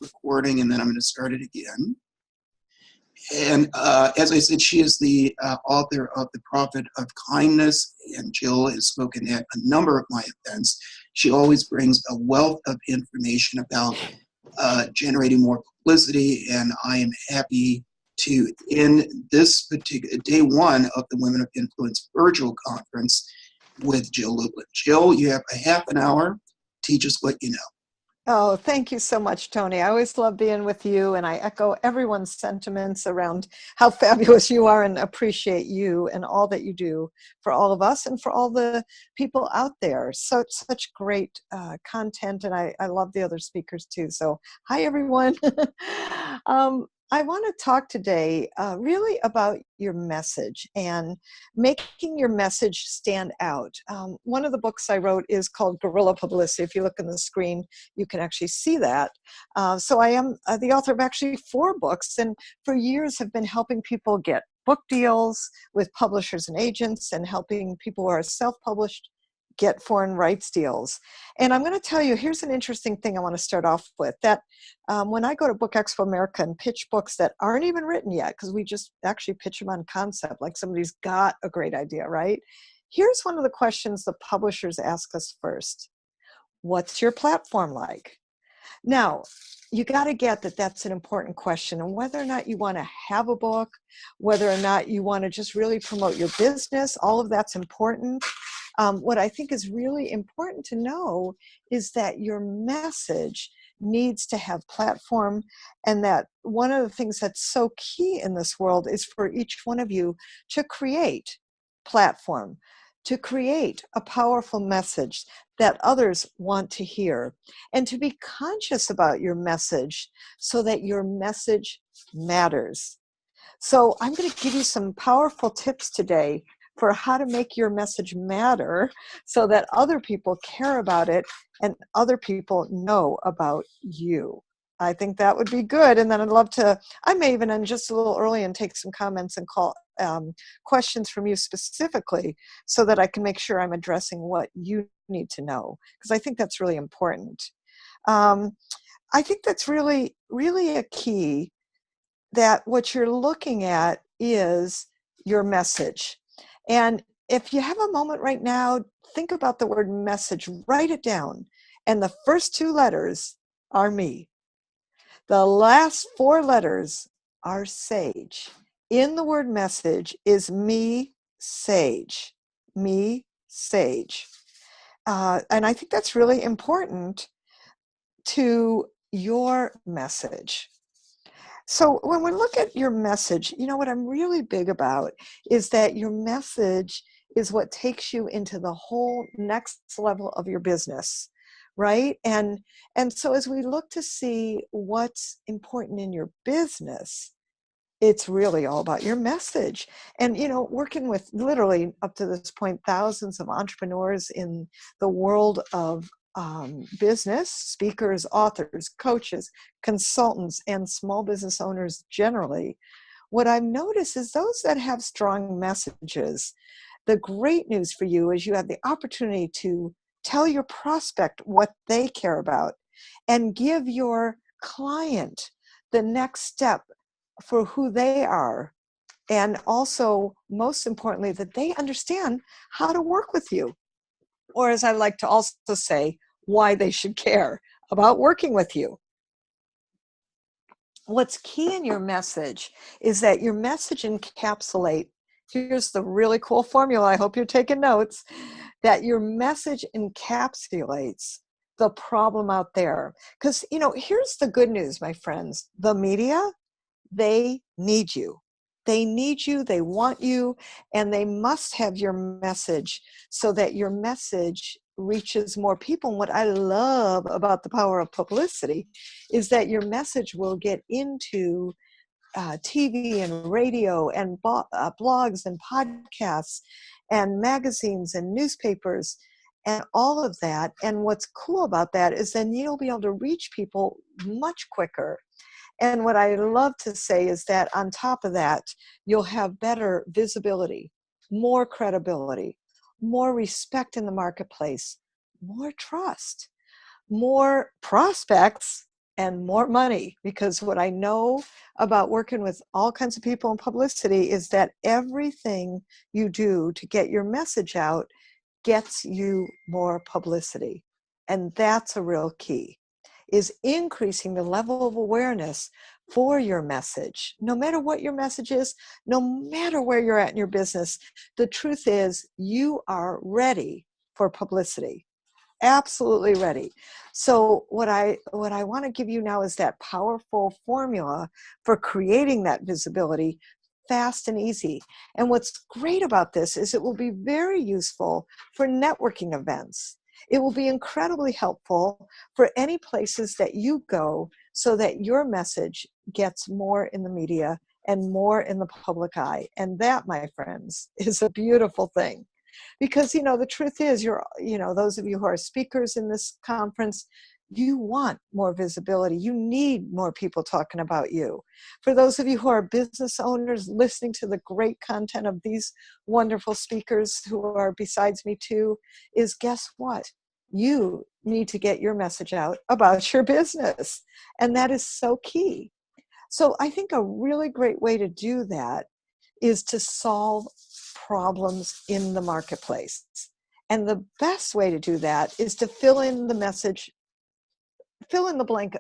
recording and then I'm going to start it again. And as I said, she is the author of The Prophet of Kindness, and Jill has spoken at a number of my events. She always brings a wealth of information about generating more publicity, and I am happy to end this particular day one of the Women of Influence virtual conference with Jill Lublin. Jill, you have a half an hour. Teach us what you know. Oh, thank you so much, Tony. I always love being with you, and I echo everyone's sentiments around how fabulous you are and appreciate you and all that you do for all of us and for all the people out there. So such great content, and I love the other speakers too. So hi, everyone. I want to talk today really about your message and making your message stand out. One of the books I wrote is called Guerrilla Publicity. If you look on the screen, you can actually see that. So I am the author of actually 4 books, and for years have been helping people get book deals with publishers and agents and helping people who are self-published get foreign rights deals. And I'm going to tell you, here's an interesting thing I want to start off with, that when I go to Book Expo America and pitch books that aren't even written yet, because we just actually pitch them on concept, like somebody's got a great idea, right? Here's one of the questions the publishers ask us first. What's your platform like? Now, you got to get that that's an important question, and whether or not you want to have a book, whether or not you want to just really promote your business, all of that's important. What I think is really important to know is that your message needs to have platform, and that one of the things that's so key in this world is for each one of you to create platform, to create a powerful message that others want to hear, and to be conscious about your message so that your message matters. So I'm going to give you some powerful tips today for how to make your message matter so that other people care about it and other people know about you. I think that would be good. And then I'd love to, I may even end just a little early and take some comments and call questions from you specifically so that I can make sure I'm addressing what you need to know, because I think that's really important. I think that's really, really a key, that what you're looking at is your message. And if you have a moment right now, think about the word message, write it down. And the first 2 letters are me. The last 4 letters are sage. In the word message is me, sage. Me, sage. And I think that's really important to your message. So when we look at your message, you know what I'm really big about is that your message is what takes you into the whole next level of your business, right? And so as we look to see what's important in your business, it's really all about your message. And, you know, working with literally up to this point, thousands of entrepreneurs in the world of business, speakers, authors, coaches, consultants, and small business owners generally, what I've noticed is those that have strong messages, the great news for you is you have the opportunity to tell your prospect what they care about and give your client the next step for who they are. And also, most importantly, that they understand how to work with you. Or as I like to also say, why they should care about working with you. What's key in your message is that your message encapsulate, here's the really cool formula, I hope you're taking notes, that your message encapsulates the problem out there. Because, you know, here's the good news, my friends. The media, they need you. They need you, they want you, and they must have your message so that your message reaches more people. And what I love about the power of publicity is that your message will get into TV and radio and blogs and podcasts and magazines and newspapers and all of that. And what's cool about that is then you'll be able to reach people much quicker. And what I love to say is that on top of that, you'll have better visibility, more credibility, more respect in the marketplace, more trust, more prospects, and more money, because what I know about working with all kinds of people in publicity is that everything you do to get your message out gets you more publicity. And that's a real key, is increasing the level of awareness for your message. No matter what your message is, no matter where you're at in your business, the truth is you are ready for publicity. Absolutely ready. So what I want to give you now is that powerful formula for creating that visibility fast and easy. And what's great about this is it will be very useful for networking events. It will be incredibly helpful for any places that you go so that your message gets more in the media and more in the public eye. And that, my friends, is a beautiful thing. Because, the truth is, those of you who are speakers in this conference, you want more visibility. You need more people talking about you. For those of you who are business owners listening to the great content of these wonderful speakers who are besides me too, is guess what? You need to get your message out about your business. And that is so key. So I think a really great way to do that is to solve problems in the marketplace. And the best way to do that is to fill in the message, fill in the blank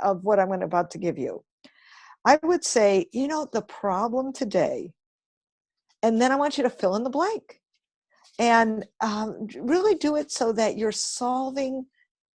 of what I'm about to give you. I would say, the problem today, and then I want you to fill in the blank. And really do it so that you're solving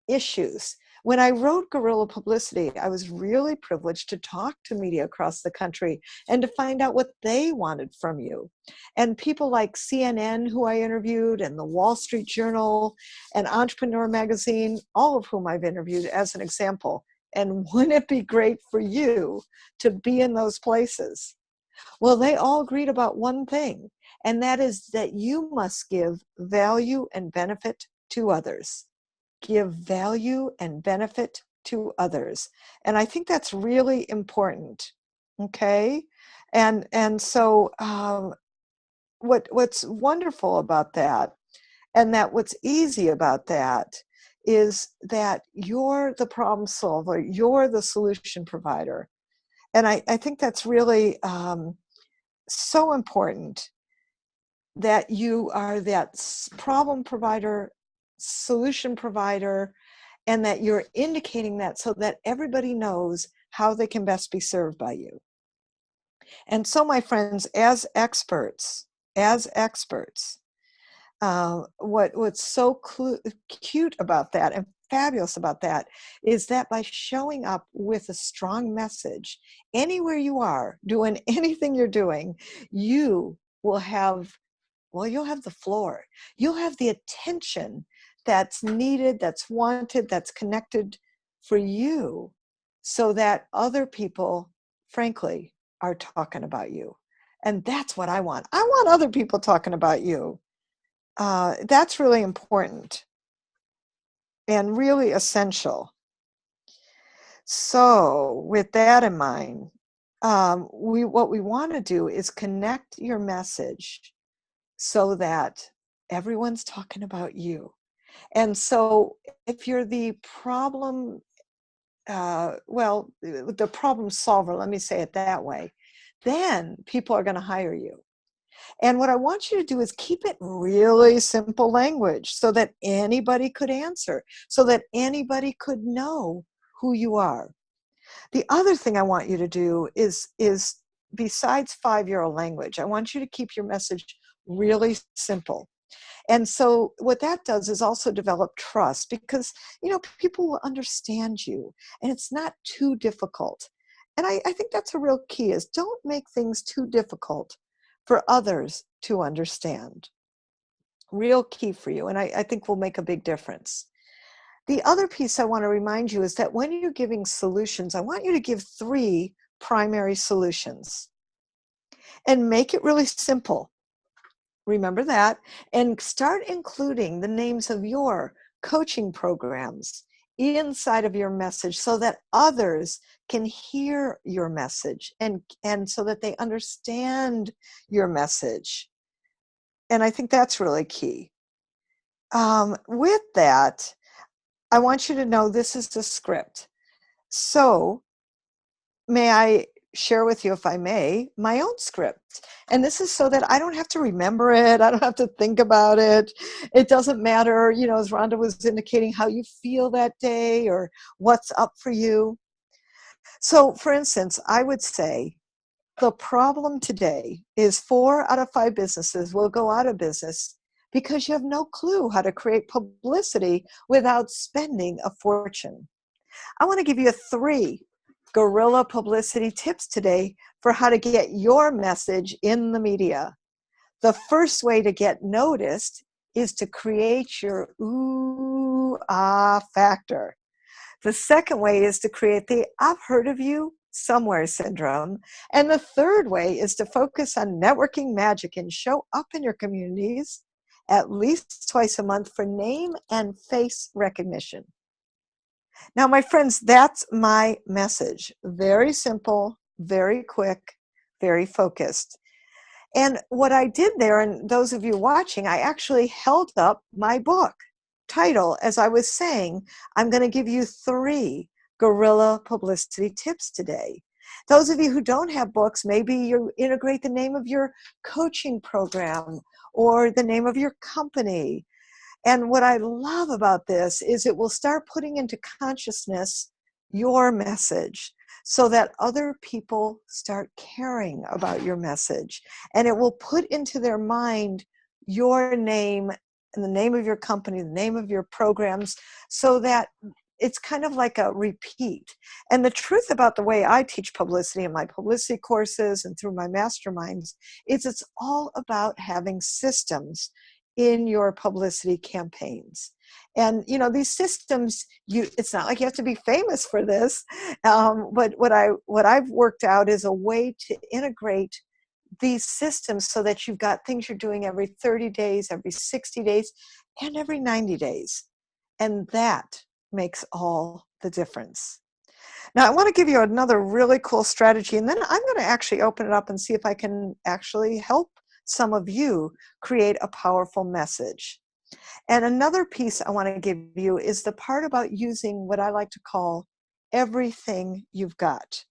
issues. When I wrote Guerrilla Publicity, I was really privileged to talk to media across the country and to find out what they wanted from you. And people like CNN, who I interviewed, and the Wall Street Journal, and Entrepreneur Magazine, all of whom I've interviewed as an example. And wouldn't it be great for you to be in those places? Well, they all agreed about one thing, and that is that you must give value and benefit to others. Give value and benefit to others. And I think that's really important. Okay. And so what's wonderful about that, and that what's easy about that, is that you're the problem solver, you're the solution provider. And I think that's really so important, that you are that problem provider, solution provider, and that you're indicating that so that everybody knows how they can best be served by you. And so, my friends, as experts, what's so cute about that and fabulous about that is that by showing up with a strong message, anywhere you are, doing anything you're doing, you will have, you'll have the floor. You'll have the attention that's needed, that's wanted, that's connected for you, so that other people, frankly, are talking about you. And that's what I want. I want other people talking about you. That's really important and really essential. So with that in mind, what we want to do is connect your message so that everyone's talking about you. And so if you're the problem, the problem solver, let me say it that way, then people are going to hire you. And what I want you to do is keep it really simple language so that anybody could answer, so that anybody could know who you are. The other thing I want you to do is besides 5-year-old language, I want you to keep your message really simple. And so what that does is also develop trust, because, people will understand you and it's not too difficult. And I think that's a real key, is don't make things too difficult for others to understand. Real key for you. And I think will make a big difference. The other piece I want to remind you is that when you're giving solutions, I want you to give 3 primary solutions and make it really simple. Remember that, and start including the names of your coaching programs inside of your message so that others can hear your message and so that they understand your message. And I think that's really key. With that, I want you to know this is the script. So may I share with you, if I may, my own script? And this is so that I don't have to remember it. I don't have to think about it. It doesn't matter, as Rhonda was indicating, how you feel that day or what's up for you. So, for instance, I would say the problem today is 4 out of 5 businesses will go out of business because you have no clue how to create publicity without spending a fortune. I want to give you 3 guerrilla publicity tips today for how to get your message in the media. The first way to get noticed is to create your ooh, ah factor. The second way is to create the I've heard of you somewhere syndrome. And the third way is to focus on networking magic and show up in your communities at least twice a month for name and face recognition. Now, my friends, that's my message. Very simple, very quick, very focused. And what I did there, and those of you watching, I actually held up my book title as I was saying, I'm going to give you 3 guerrilla publicity tips today. Those of you who don't have books, maybe you integrate the name of your coaching program or the name of your company. And what I love about this is it will start putting into consciousness your message so that other people start caring about your message. And it will put into their mind your name and the name of your company, the name of your programs, so that it's kind of like a repeat. And the truth about the way I teach publicity in my publicity courses and through my masterminds is it's all about having systems in your publicity campaigns. And these systems, it's not like you have to be famous for this, but what I've worked out is a way to integrate these systems so that you've got things you're doing every 30 days, every 60 days, and every 90 days. And that makes all the difference. Now, I want to give you another really cool strategy, and then I'm going to actually open it up and see if I can actually help some of you create a powerful message. And another piece I want to give you is the part about using what I like to call everything you've got.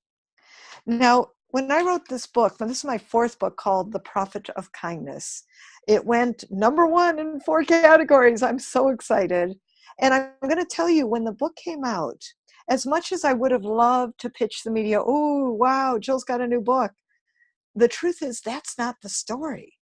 Now, when I wrote this book, and this is my 4th book called The Profit of Kindness, it went #1 in 4 categories. I'm so excited. And I'm going to tell you, when the book came out, as much as I would have loved to pitch the media, oh, wow, Jill's got a new book, the truth is that's not the story.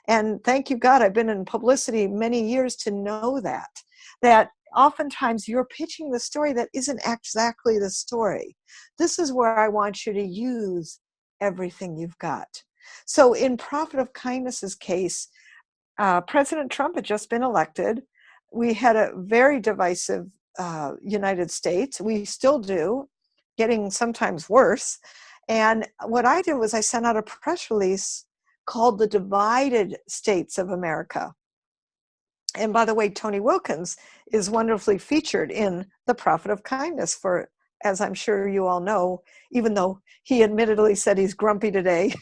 And thank you, God, I've been in publicity many years to know that oftentimes you're pitching the story that isn't exactly the story. This is where I want you to use everything you've got. So in Profit of Kindness's case, President Trump had just been elected. We had a very divisive United States. We still do, getting sometimes worse. And what I did was I sent out a press release called The Divided States of America. And by the way, Tony Wilkins is wonderfully featured in The Profit of Kindness for, as I'm sure you all know, even though he admittedly said he's grumpy today,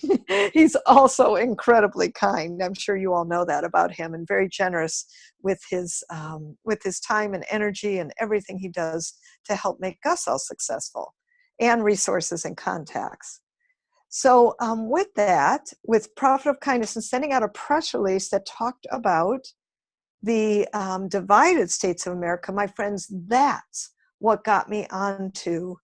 he's also incredibly kind. I'm sure you all know that about him, and very generous with his time and energy and everything he does to help make us all successful, and resources and contacts. So with that, with Profit of Kindness and sending out a press release that talked about the divided states of America, my friends, that's what got me onto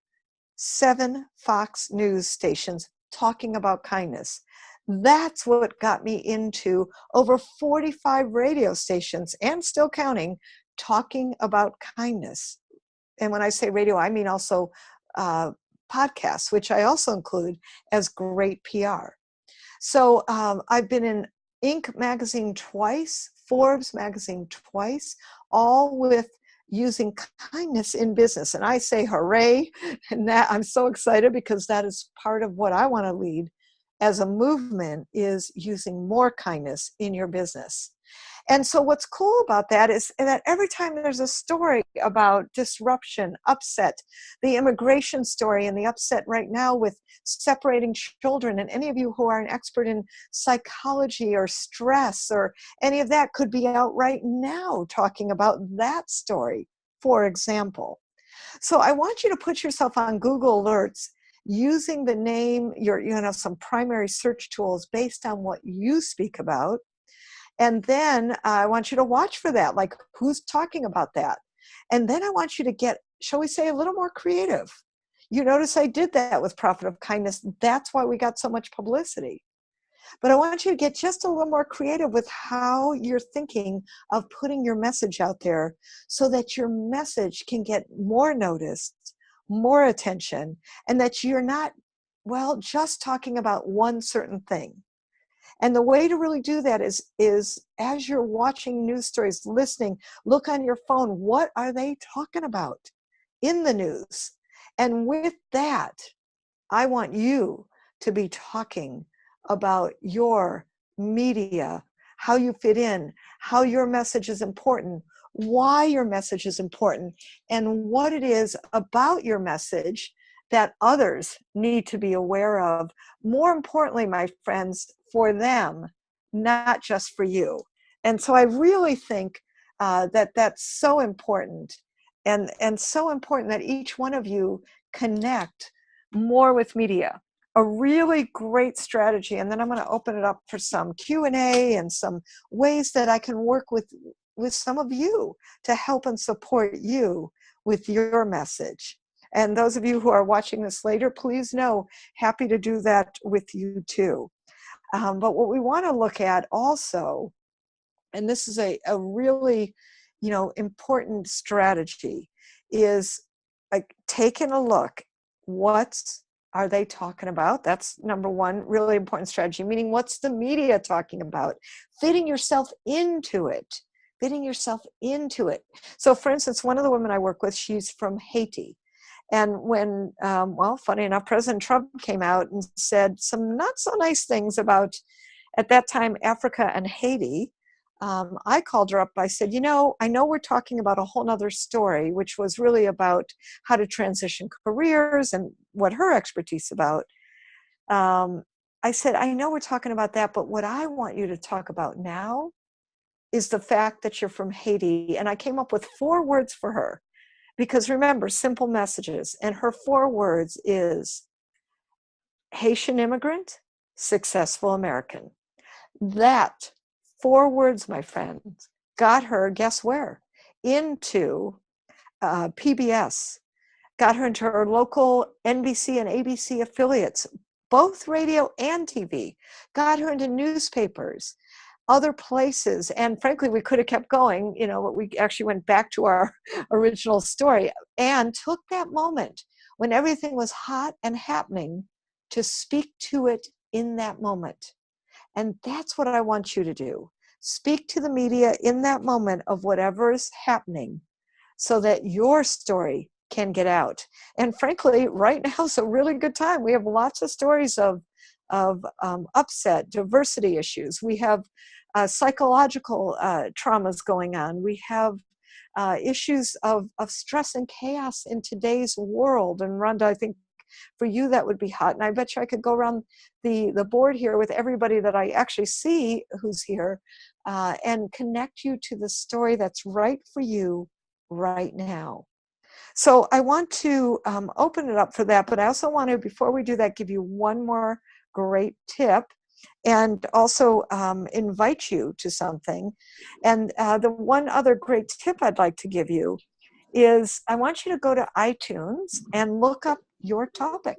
7 Fox News stations talking about kindness. That's what got me into over 45 radio stations, and still counting, talking about kindness. And when I say radio, I mean also podcasts, which I also include as great PR. So I've been in Inc. magazine twice, Forbes magazine twice, all with using kindness in business. And I say hooray, and that I'm so excited because that is part of what I want to lead as a movement, is using more kindness in your business. And so what's cool about that is that every time there's a story about disruption, upset, the immigration story and the upset right now with separating children, and any of you who are an expert in psychology or stress or any of that could be out right now talking about that story, for example. So I want you to put yourself on Google Alerts using the name, some primary search tools based on what you speak about. And then I want you to watch for that, like who's talking about that. And then I want you to get, shall we say, a little more creative. You notice I did that with Prophet of Kindness. That's why we got so much publicity. But I want you to get just a little more creative with how you're thinking of putting your message out there so that your message can get more noticed, more attention, and that you're not, just talking about one certain thing. And the way to really do that is as you're watching news stories, listening, look on your phone, what are they talking about in the news? And with that, I want you to be talking about your media, how you fit in, how your message is important, why your message is important, and what it is about your message that others need to be aware of. More importantly, my friends, for them, not just for you. And so I really think that that's so important, and so important that each one of you connect more with media. A really great strategy, and then I'm going to open it up for some Q&A and some ways that I can work with some of you to help and support you with your message. And those of you who are watching this later, please know, happy to do that with you too. But what we want to look at also, and this is a really, important strategy, is like taking a look, what are they talking about? That's number one, really important strategy, meaning what's the media talking about? Fitting yourself into it. So for instance, one of the women I work with, she's from Haiti. And when, funny enough, President Trump came out and said some not so nice things about, at that time, Africa and Haiti, I called her up. I said, I know we're talking about a whole nother story, which was really about how to transition careers and what her expertise about. I said, I know we're talking about that, but what I want you to talk about now is the fact that you're from Haiti. And I came up with 4 words for her. Because remember, simple messages. And her 4 words is Haitian immigrant, successful American. That 4 words, my friends, got her, guess where? Into PBS, got her into her local NBC and ABC affiliates, both radio and TV, got her into newspapers, other places. And frankly, we could have kept going, but we actually went back to our original story and took that moment when everything was hot and happening to speak to it in that moment. And that's what I want you to do. Speak to the media in that moment of whatever is happening so that your story can get out. And frankly, right now is a really good time. We have lots of stories of upset, diversity issues. We have psychological traumas going on. We have issues of stress and chaos in today's world. And Rhonda, I think for you that would be hot. And I bet you I could go around the board here with everybody that I actually see who's here and connect you to the story that's right for you right now. So I want to open it up for that, but I also want to, before we do that, give you one more great tip and also invite you to something. And the one other great tip I'd like to give you is I want you to go to iTunes and look up your topic,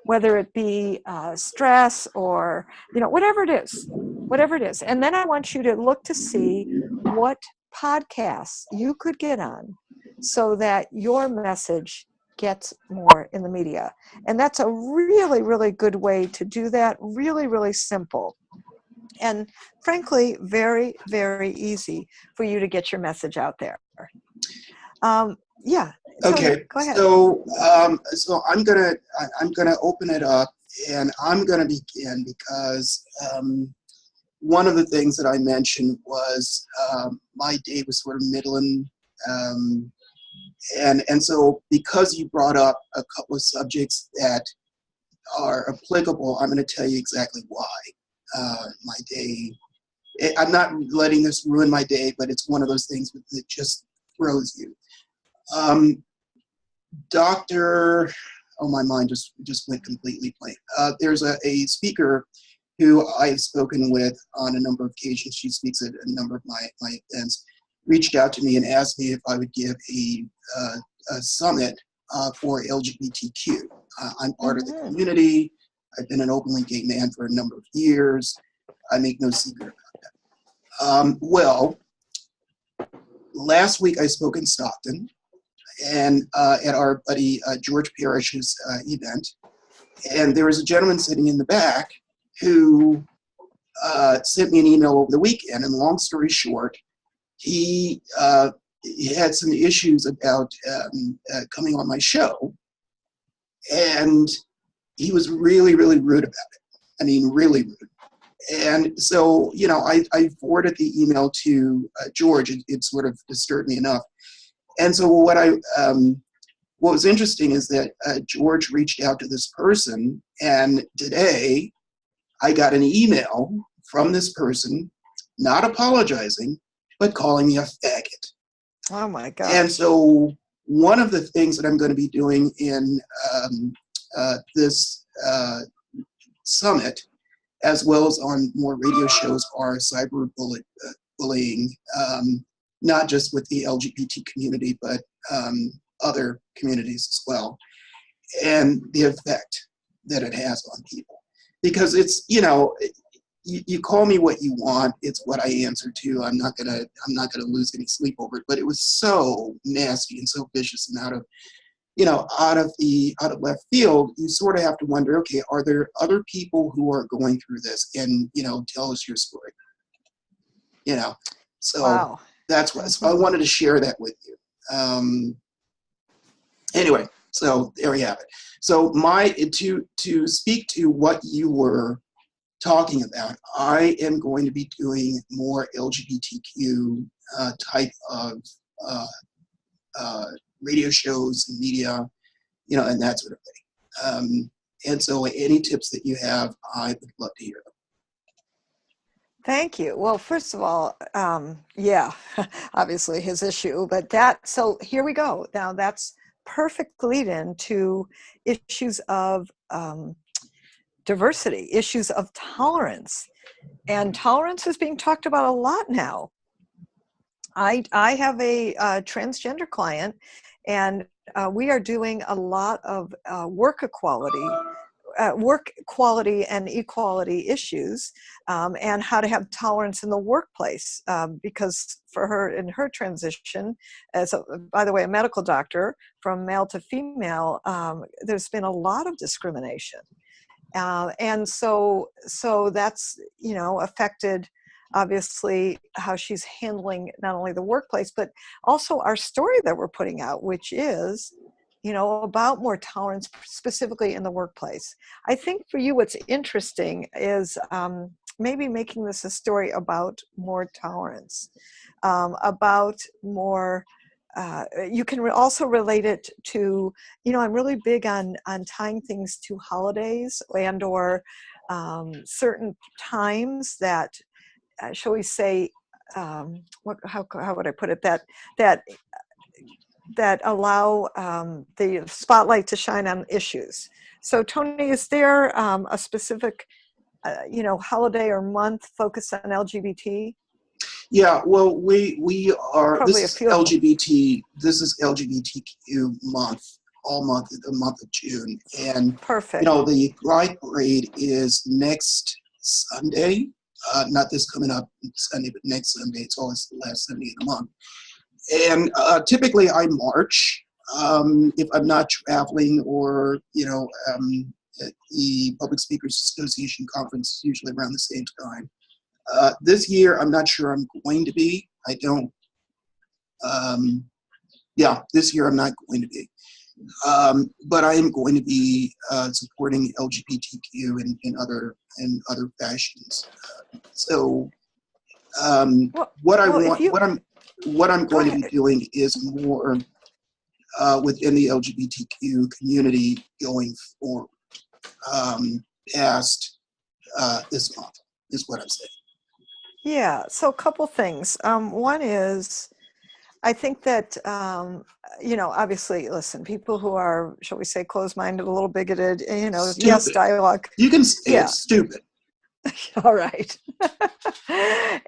whether it be stress or, whatever it is. And then I want you to look to see what podcasts you could get on so that your message gets more in the media. And that's a really, really good way to do that. Really, really simple. And frankly, very, very easy for you to get your message out there. Yeah. Okay. Go ahead. So I'm gonna open it up, and I'm gonna begin because one of the things that I mentioned was my day was sort of middling, and so because you brought up a couple of subjects that are applicable, I'm going to tell you exactly why my day. I'm not letting this ruin my day, but it's one of those things that just throws you. Dr. Oh, my mind just went completely blank. There's a speaker who I've spoken with on a number of occasions. She speaks at a number of my events. Reached out to me and asked me if I would give a summit for LGBTQ. I'm part of the community. I've been an openly gay man for a number of years. I make no secret about that. Well, last week I spoke in Stockton and at our buddy George Parrish's event. And there was a gentleman sitting in the back who sent me an email over the weekend. And long story short, he had some issues about coming on my show. And he was really, really rude about it. I mean, really rude. And so, you know, I forwarded the email to George. It sort of disturbed me enough. And so what was interesting is that George reached out to this person, and today I got an email from this person, not apologizing, but calling me a faggot. Oh my God. And so one of the things that I'm going to be doing in this summit, as well as on more radio shows, are cyberbullying, not just with the LGBT community, but other communities as well, and the effect that it has on people. Because it's, you know, you call me what you want, it's what I answer to. I'm not gonna lose any sleep over it. But it was so nasty and so vicious and out of left field. You sort of have to wonder, okay, are there other people who are going through this? And, you know, tell us your story. You know, so wow. That's what. So I wanted to share that with you. Anyway, so there we have it. So to speak to what you were talking about, I am going to be doing more LGBTQ type of radio shows and media, you know, and that sort of thing. And so any tips that you have, I would love to hear them. Thank you. Well, first of all, yeah, obviously his issue, but so here we go. Now that's perfect lead in to issues of diversity, issues of tolerance. And tolerance is being talked about a lot now. I have a transgender client, and we are doing a lot of work quality and equality issues, and how to have tolerance in the workplace, because for her, in her transition as by the way, a medical doctor from male to female, there's been a lot of discrimination, and so that's, you know, affected obviously how she's handling not only the workplace but also our story that we're putting out, which is, you know, about more tolerance specifically in the workplace. I think for you what's interesting is maybe making this a story about more tolerance, about more, you can also relate it to, you know, I'm really big on tying things to holidays and or certain times that, shall we say, how would I put it, that allow the spotlight to shine on issues. So Tony, is there a specific, you know, holiday or month focused on LGBT? Yeah, well, we are. Probably This is LGBT. This is LGBTQ month, all month, the month of June, and Perfect. you know, the Pride Parade is next Sunday. Not this coming up Sunday, but next Sunday. It's always the last Sunday of the month. And typically I march if I'm not traveling, or, you know, at the Public Speakers Association conference is usually around the same time. This year, I'm not sure I'm going to be. I don't. Yeah, this year I'm not going to be. But I am going to be supporting LGBTQ in other fashions. So what I'm going to be doing is more within the LGBTQ community going forward, past this month, is what I'm saying. Yeah, so a couple things. One is, I think that, obviously, listen, people who are, shall we say, closed-minded, a little bigoted, yes, Stupid. dialogue. You can say Yeah. it's stupid. All right.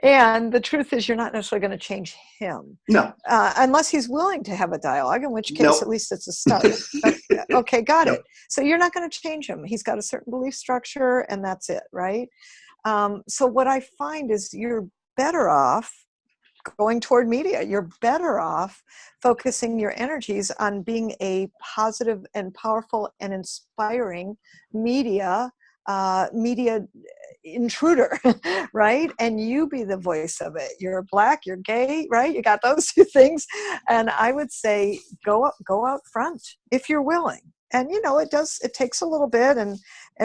And the truth is, you're not necessarily going to change him No. unless he's willing to have a dialogue, in which case, Nope. at least it's a start. Okay, got Nope. it. So you're not going to change him. He's got a certain belief structure, and that's it, right? So what I find is you're better off going toward media. You're better off focusing your energies on being a positive and powerful and inspiring media intruder, right? And you be the voice of it. You're Black, you're gay, right? You got those two things. And I would say go out front if you're willing. And it takes a little bit and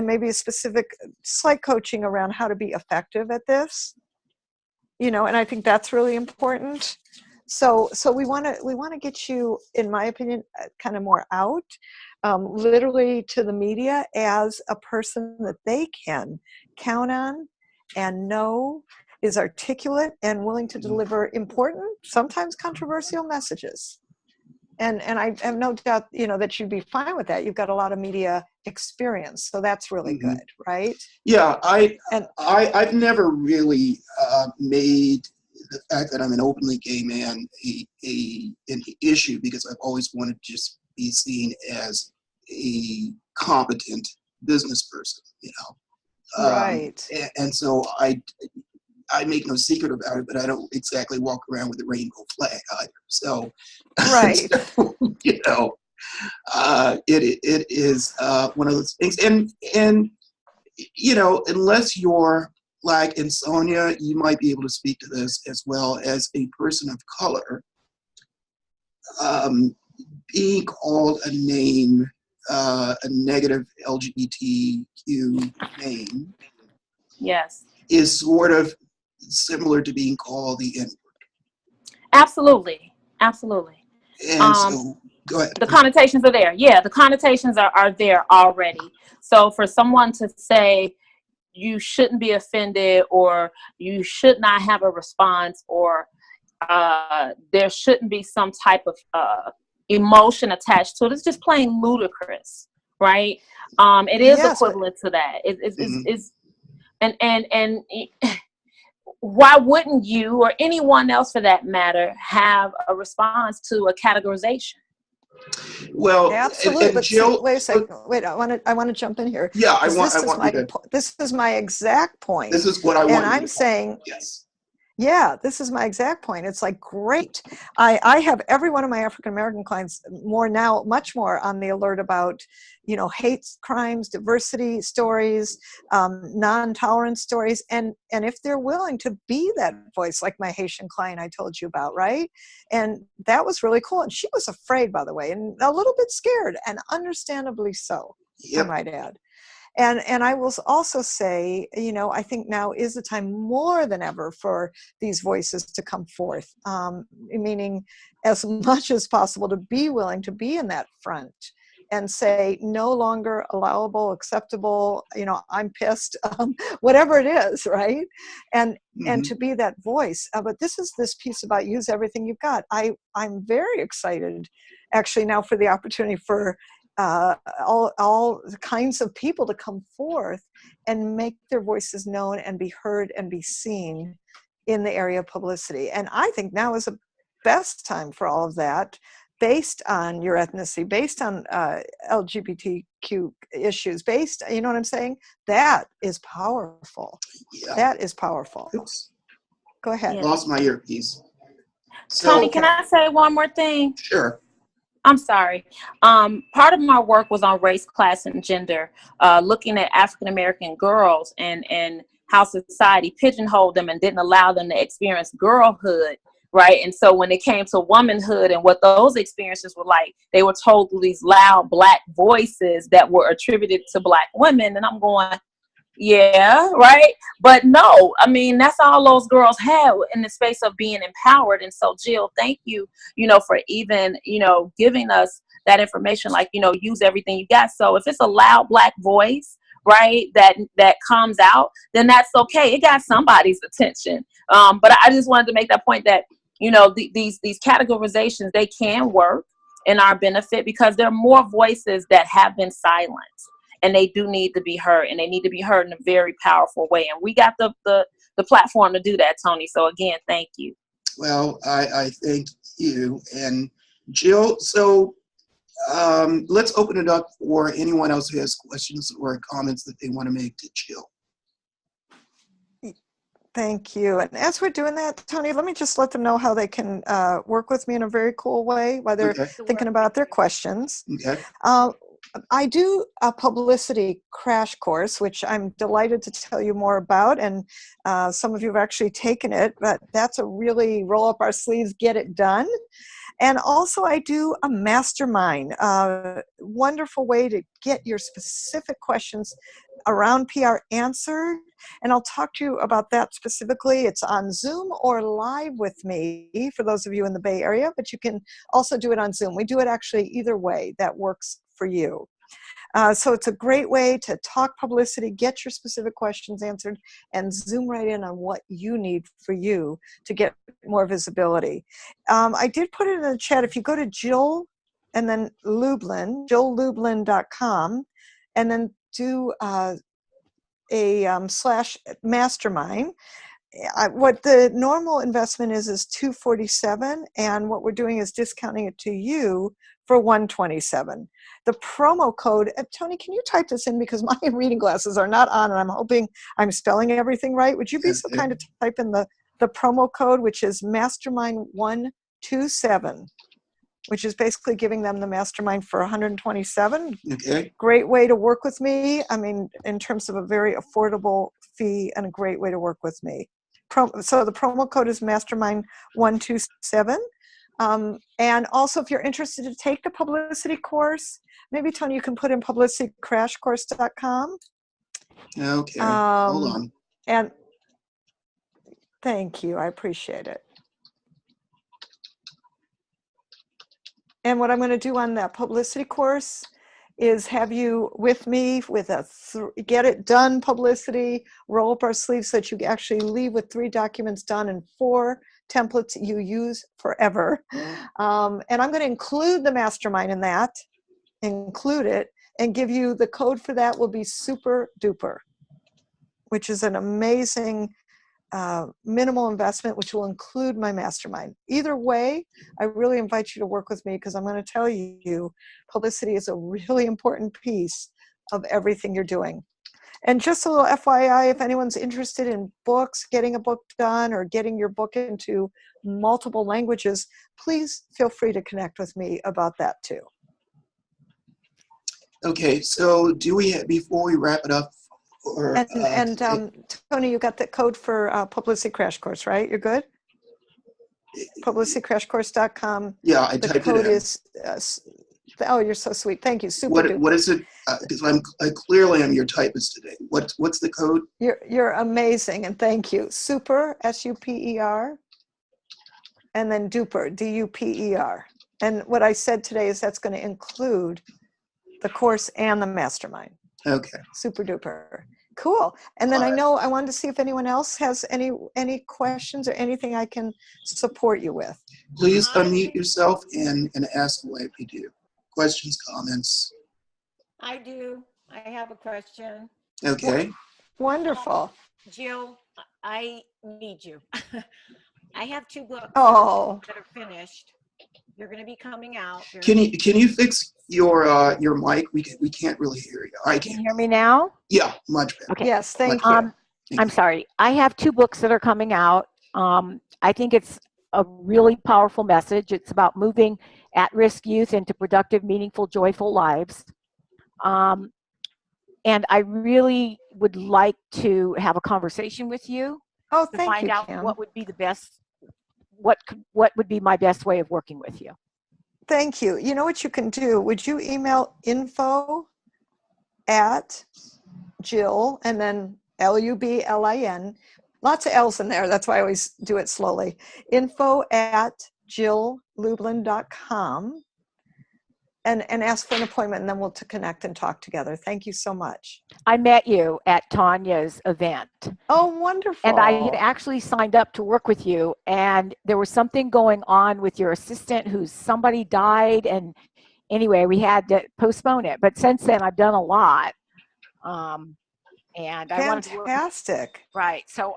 maybe a specific slight coaching around how to be effective at this. And I think that's really important. So we want to get you, in my opinion, kind of more out, literally to the media as a person that they can count on and know is articulate and willing to deliver important, sometimes controversial messages. And I have no doubt, that you'd be fine with that. You've got a lot of media experience, so that's really good, right? Yeah, I've never really made the fact that I'm an openly gay man an issue, because I've always wanted to just be seen as a competent business person, Right. And so I make no secret about it, but I don't exactly walk around with a rainbow flag either. So, right. so, it is one of those things, and unless you're Black, and Sonia, you might be able to speak to this as well, as a person of color, being called a name, a negative LGBTQ name, yes, is sort of similar to being called the N-word. Absolutely. And so, go ahead. The connotations are there. Yeah, the connotations are there already. So for someone to say you shouldn't be offended, or you should not have a response, or there shouldn't be some type of emotion attached to it, it's just plain ludicrous, right? It is equivalent to that. It's and why wouldn't you, or anyone else for that matter, have a response to a categorization? Well, absolutely. But Jill, wait a second. Wait, I want to jump in here. Yeah, This is my exact point. This is what I want. And I'm saying, yes. Yeah, this is my exact point. It's like, great. I have every one of my African-American clients much more on the alert about, hate crimes, diversity stories, non-tolerance stories. And if they're willing to be that voice, like my Haitian client I told you about, right? And that was really cool. And she was afraid, by the way, and a little bit scared, and understandably so, I might add. And I will also say, I think now is the time more than ever for these voices to come forth, meaning as much as possible to be willing to be in that front and say no longer allowable, acceptable, I'm pissed, whatever it is, right? And to be that voice. But this piece about use everything you've got. I'm very excited actually now for the opportunity for all kinds of people to come forth and make their voices known and be heard and be seen in the area of publicity. And I think now is the best time for all of that, based on your ethnicity, based on LGBTQ issues, based, you know what I'm saying? That is powerful. Yeah. That is powerful. Oops. Go ahead. I lost my earpiece. Tony, can I say one more thing? Sure. I'm sorry. Part of my work was on race, class, and gender, looking at African-American girls and how society pigeonholed them and didn't allow them to experience girlhood, right? And so when it came to womanhood and what those experiences were like, they were told through these loud Black voices that were attributed to Black women. And I'm going, yeah, right. But no, I mean, that's all those girls had in the space of being empowered. And so, Jill, thank you, for even, giving us that information, like, use everything you got. So if it's a loud Black voice, right, that comes out, then that's okay. It got somebody's attention. But I just wanted to make that point that you know, these categorizations, they can work in our benefit because there are more voices that have been silenced, and they do need to be heard, and they need to be heard in a very powerful way. And we got the platform to do that, Tony. So again, thank you. Well, I thank you. And Jill, so let's open it up for anyone else who has questions or comments that they want to make to Jill. Thank you. And as we're doing that, Tony, let me just let them know how they can work with me in a very cool way while they're Okay. thinking about their questions. Okay. I do a publicity crash course, which I'm delighted to tell you more about. And some of you have actually taken it, but that's a really roll up our sleeves, get it done. And also I do a mastermind, wonderful way to get your specific questions around PR answered. And I'll talk to you about that specifically. It's on Zoom or live with me for those of you in the Bay Area, but you can also do it on Zoom. We do it actually either way that works for you. So it's a great way to talk publicity, get your specific questions answered, and zoom right in on what you need for you to get more visibility. I did put it in the chat. If you go to Jill and then Lublin, jilllublin.com, and then do /mastermind. What the normal investment is $247, and what we're doing is discounting it to you for $127. The promo code, Tony, can you type this in because my reading glasses are not on, and I'm hoping I'm spelling everything right. Would you be so kind to type in the promo code, which is mastermind127, which is basically giving them the mastermind for $127. Okay. Great way to work with me. I mean, in terms of a very affordable fee and a great way to work with me. So the promo code is mastermind127. And also, if you're interested to take the publicity course, maybe, Tony, you can put in publicitycrashcourse.com. Okay. Hold on. And thank you. I appreciate it. And what I'm going to do on that publicity course is have you with me with a get it done publicity, roll up our sleeves so that you actually leave with 3 documents done and 4 templates you use forever. And I'm going to include the mastermind in that, include it, and give you the code for that will be Super Duper, which is an amazing minimal investment, which will include my mastermind. Either way, I really invite you to work with me because I'm going to tell you, publicity is a really important piece of everything you're doing. And just a little FYI, if anyone's interested in books, getting a book done, or getting your book into multiple languages, please feel free to connect with me about that too. Okay, so do we, before we wrap it up, Tony, you got the code for Publicity Crash Course, right? You're good? Publicitycrashcourse.com. Yeah, I typed it in. The code is, oh, you're so sweet. Thank you. Super what is it? Because I clearly am your typist today. What's the code? You're amazing, and thank you. Super, S-U-P-E-R, and then duper, D-U-P-E-R. And what I said today is that's going to include the course and the mastermind. Okay. Super duper. Cool. And then I wanted to see if anyone else has any questions or anything I can support you with. Please unmute yourself and ask away if you do. Questions, comments? I do. I have a question. Okay. Wonderful. Jill, I need you. I have 2 books that are finished. They're going to be coming out. Can you fix your mic? We can't really hear you. I can you hear me now? Yeah, much better. Okay. Yes, thank you. I'm sorry. I have 2 books that are coming out. I think it's a really powerful message. It's about moving at-risk youth into productive, meaningful, joyful lives. And I really would like to have a conversation with you to find out what would be the best. What would be my best way of working with you? Thank you. You know what you can do? Would you email info@Jill and then Lublin, lots of L's in there. That's why I always do it slowly. info@jilllublin.com. and ask for an appointment, and then we'll connect and talk together. Thank you so much. I met you at Tanya's event. Oh, wonderful. And I had actually signed up to work with you, and there was something going on with your assistant who's somebody died, and anyway, we had to postpone it. But since then, I've done a lot. And I wanted to work. Fantastic. Right. So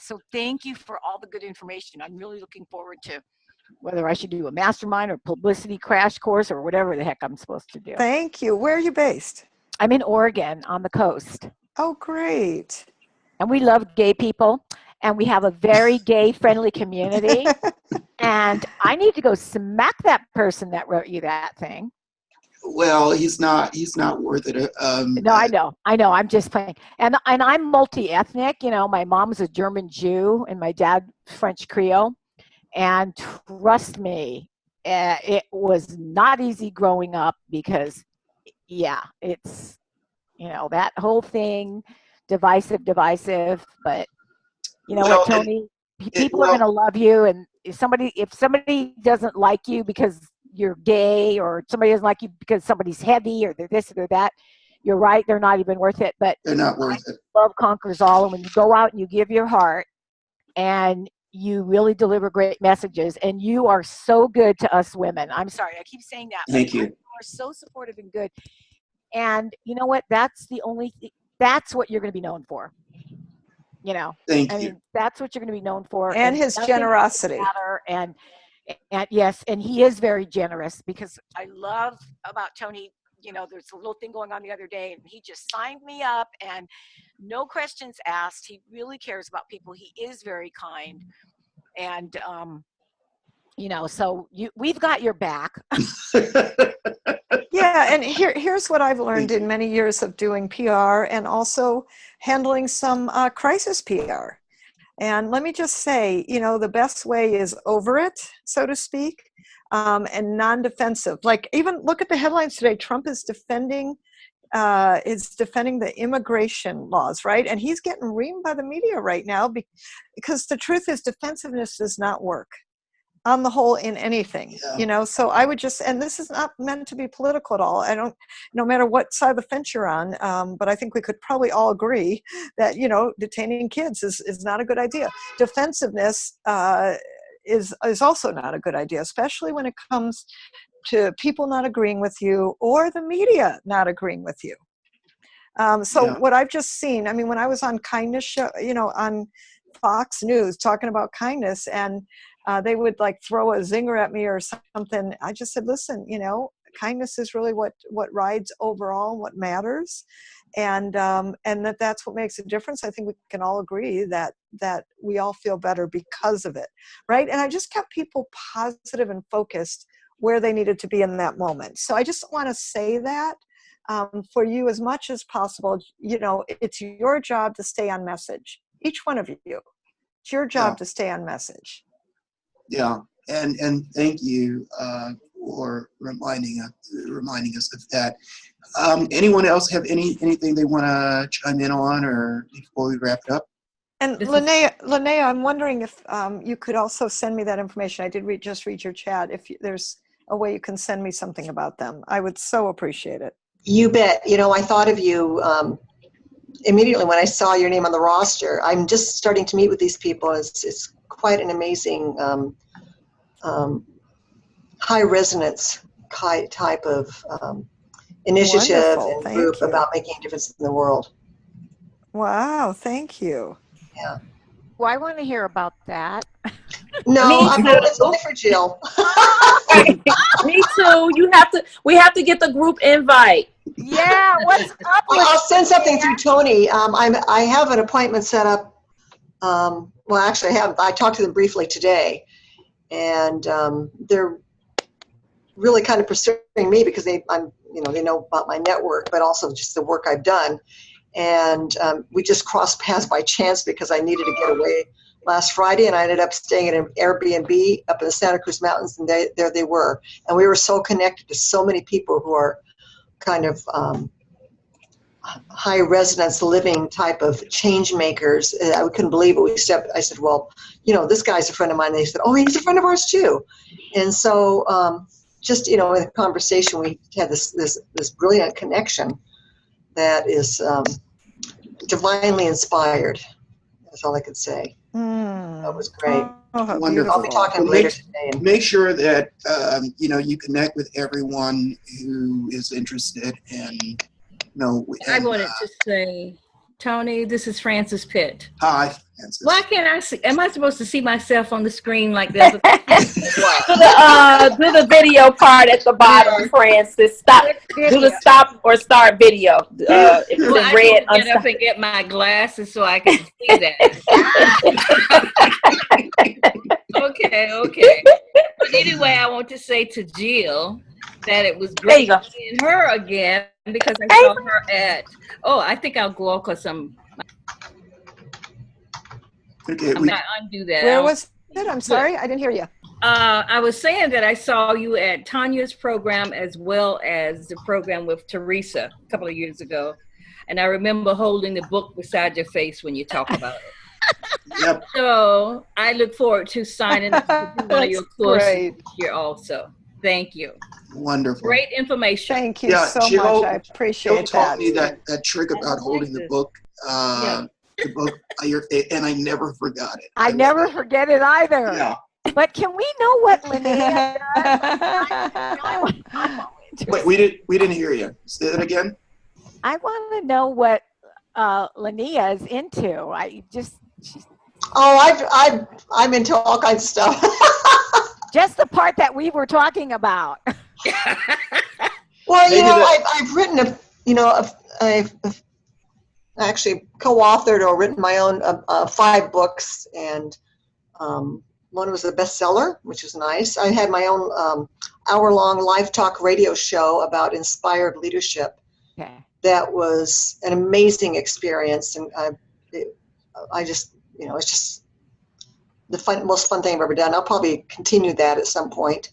so thank you for all the good information. I'm really looking forward to whether I should do a mastermind or publicity crash course or whatever the heck I'm supposed to do. Thank you. Where are you based? I'm in Oregon on the coast. Oh, great. And we love gay people, and we have a very gay friendly community. And I need to go smack that person that wrote you that thing. Well, he's not worth it. No, I know. I'm just playing. And I'm multi-ethnic. You know, my mom's a German Jew and my dad French Creole. And trust me, it was not easy growing up because, it's, that whole thing, divisive. But you know what, Tony? People are going to love you. And if somebody doesn't like you because you're gay, or somebody doesn't like you because somebody's heavy, or they're this or they're that, you're right, they're not even worth it. But they're not worth it. Love conquers all, and when you go out and you give your heart and you really deliver great messages, and you are so good to us women. I'm sorry, I keep saying that. Thank you. You are so supportive and good. And you know what? That's the only that's what you're going to be known for. Thank you. That's what you're going to be known for. And his generosity. And yes, and he is very generous, because I love about Tony, there's a little thing going on the other day, and he just signed me up, and no questions asked. He really cares about people. He is very kind. And, so we've got your back. Yeah, and here's what I've learned in many years of doing PR and also handling some crisis PR. And let me just say, the best way is over it, so to speak, and non-defensive. Like, even look at the headlines today. Trump is defending the immigration laws, right? And he's getting reamed by the media right now because the truth is defensiveness does not work on the whole in anything, so I would just, and this is not meant to be political at all. No matter what side of the fence you're on, but I think we could probably all agree that, detaining kids is not a good idea. Defensiveness is also not a good idea, especially when it comes to people not agreeing with you or the media not agreeing with you. What I've just seen, when I was on Kindness Show, on Fox News talking about kindness, and they would like throw a zinger at me or something, I just said, listen, kindness is really what rides overall, what matters, and that's what makes a difference. I think we can all agree that we all feel better because of it, right? And I just kept people positive and focused where they needed to be in that moment. So I just want to say that for you, as much as possible, it's your job to stay on message. Each one of you, it's your job to stay on message. Yeah, and thank you for reminding us of that. Anyone else have anything they want to chime in on, or before we wrap it up? And Linnea, I'm wondering if you could also send me that information. I did just read your chat. If there's a way you can send me something about them, I would so appreciate it. You bet. I thought of you immediately when I saw your name on the roster. I'm just starting to meet with these people. It's quite an amazing high resonance type of initiative Wonderful. and group Thank you. about making a difference in the world. Wow, thank you. Yeah. Well, I want to hear about that. No, it's only for Jill. Me too. We have to get the group invite. Yeah, what's up with I'll send something through Tony. I have an appointment set up. Well, actually, I talked to them briefly today, and they're really kind of pursuing me because they know about my network, but also just the work I've done. And we just crossed paths by chance because I needed to get away last Friday, and I ended up staying at an Airbnb up in the Santa Cruz Mountains, and there they were. And we were so connected to so many people who are kind of high resonance living type of change makers. I couldn't believe it. I said, well, this guy's a friend of mine. And they said, oh, he's a friend of ours too. And so just, in the conversation, we had this brilliant connection that is divinely inspired. That's all I could say. That was great. Oh, how Wonderful. I'll be beautiful. talking Well, later today. Make sure that you connect with everyone who is interested in. I wanted to say, Tony, this is Frances Pitt. Hi, Frances. Why can't I see? Am I supposed to see myself on the screen like that? Do the video part at the bottom, Francis. Stop. Do the stop or start video. If it's Well, in I red, can get up and get my glasses so I can see that. Okay. But anyway, I want to say to Jill that it was There you great go. seeing her again because I saw her at. Oh, I think I'll go because I'm Okay, not undo that. Where was it? I'm sorry, I didn't hear you. I was saying that I saw you at Tanya's program as well as the program with Teresa a couple of years ago. And I remember holding the book beside your face when you talk about it. Yep. So I look forward to signing up to do one of your That's courses great. here also. Thank you. Wonderful. Great information. Thank you Yeah, so Jill- much. I Jill appreciate taught that. me that trick about holding the book, the book by your face, and I never forgot it. I never forget it either. Yeah. But can we know what Linnea does? Wait, we didn't hear you. Say that again. I want to know what Linnea is into. Oh, I'm into all kinds of stuff. Just the part that we were talking about. Well, Maybe I've written I've actually co-authored or written my own 5 books, and one was a bestseller, which is nice. I had my own hour-long live talk radio show about inspired leadership. Okay. That was an amazing experience, and I just, it's just the most fun thing I've ever done. I'll probably continue that at some point.